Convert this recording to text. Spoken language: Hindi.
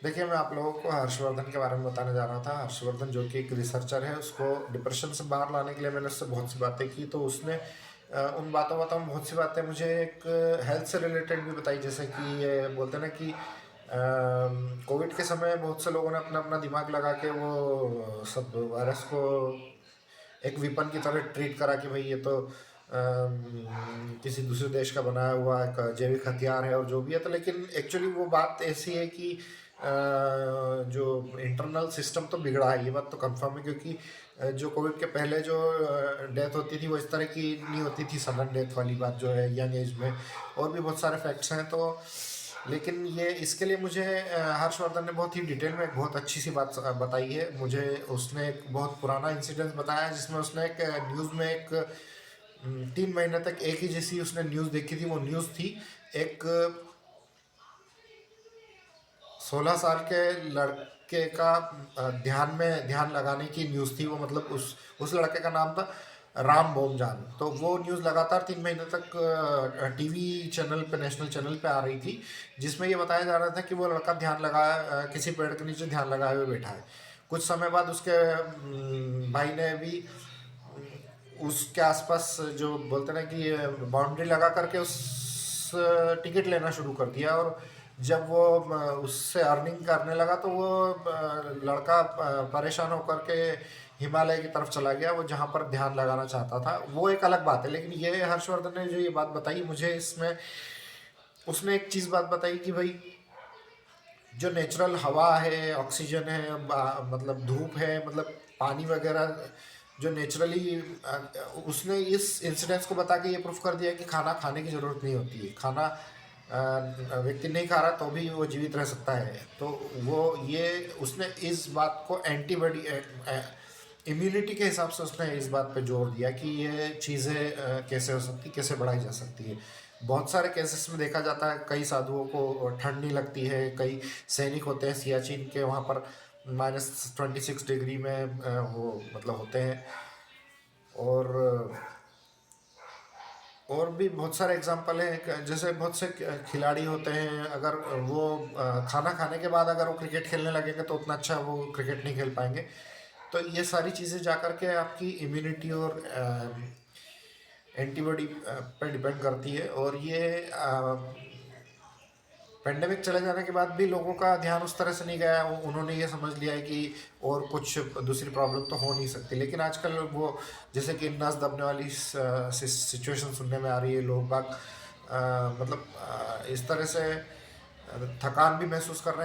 देखिए, मैं आप लोगों को हर्षवर्धन के बारे में बताने जा रहा था। हर्षवर्धन जो कि एक रिसर्चर है, उसको डिप्रेशन से बाहर लाने के लिए मैंने उससे बहुत सी बातें की, तो उसने उन बातों में बहुत सी बातें मुझे एक हेल्थ से रिलेटेड भी बताई। जैसे कि ये बोलते हैं ना कि कोविड के समय बहुत से लोगों ने अपना अपना दिमाग लगा के वो सब वायरस को एक विपन की तरह ट्रीट करा कि भाई ये तो किसी दूसरे देश का बनाया हुआ एक जैविक हथियार है और जो भी है। तो लेकिन एक्चुअली वो बात ऐसी है कि जो इंटरनल सिस्टम तो बिगड़ा है, ये बात तो कंफर्म है। क्योंकि जो कोविड के पहले जो डेथ होती थी वो इस तरह की नहीं होती थी, सडन डेथ वाली बात जो है यंग एज में। और भी बहुत सारे फैक्ट्स हैं। तो लेकिन ये इसके लिए मुझे हर्षवर्धन ने बहुत ही डिटेल में एक बहुत अच्छी सी बात बताई है मुझे। उसने एक बहुत पुराना इंसिडेंस बताया है, जिसमें उसने एक न्यूज़ में एक 3 महीने तक एक ही जैसी उसने न्यूज़ देखी थी। वो न्यूज़ थी एक 16 साल के लड़के का ध्यान लगाने की न्यूज़ थी वो। मतलब उस लड़के का नाम था राम बोमजान। तो वो न्यूज़ लगातार 3 महीने तक टीवी चैनल पे, नेशनल चैनल पे आ रही थी, जिसमें ये बताया जा रहा था कि वो लड़का किसी पेड़ के नीचे ध्यान लगाए हुए बैठा है। कुछ समय बाद उसके भाई ने भी उसके आसपास जो बोलते ना कि बाउंड्री लगा करके उस टिकट लेना शुरू कर दिया। और जब वो उससे अर्निंग करने लगा तो वो लड़का परेशान होकर के हिमालय की तरफ चला गया, वो जहाँ पर ध्यान लगाना चाहता था। वो एक अलग बात है। लेकिन ये हर्षवर्धन ने जो ये बात बताई मुझे, इसमें उसने एक चीज़ बात बताई कि भाई जो नेचुरल हवा है, ऑक्सीजन है, मतलब धूप है, मतलब पानी वगैरह जो नेचुरली, उसने इस इंसिडेंस को बता के ये प्रूफ कर दिया कि खाना खाने की ज़रूरत नहीं होती है। खाना व्यक्ति नहीं खा रहा तो भी वो जीवित रह सकता है। तो वो ये उसने इस बात को एंटीबॉडी इम्यूनिटी के हिसाब से उसने इस बात पे जोर दिया कि ये चीज़ें कैसे हो सकती, कैसे बढ़ाई जा सकती है। बहुत सारे केसेस में देखा जाता है, कई साधुओं को ठंड नहीं लगती है। कई सैनिक होते हैं सियाचिन के, वहाँ पर -26 डिग्री में वो मतलब होते हैं। और और भी बहुत सारे एग्जांपल हैं। जैसे बहुत से खिलाड़ी होते हैं, अगर वो खाना खाने के बाद अगर वो क्रिकेट खेलने लगेंगे तो उतना अच्छा वो क्रिकेट नहीं खेल पाएंगे। तो ये सारी चीज़ें जा कर के आपकी इम्यूनिटी और एंटीबॉडी पर डिपेंड करती है। और ये पेंडेमिक चले जाने के बाद भी लोगों का ध्यान उस तरह से नहीं गया। उन्होंने ये समझ लिया है कि और कुछ दूसरी प्रॉब्लम तो हो नहीं सकती। लेकिन आजकल वो जैसे कि नस दबने वाली सिचुएशन सुनने में आ रही है। लोग बाग मतलब इस तरह से थकान भी महसूस कर रहे हैं।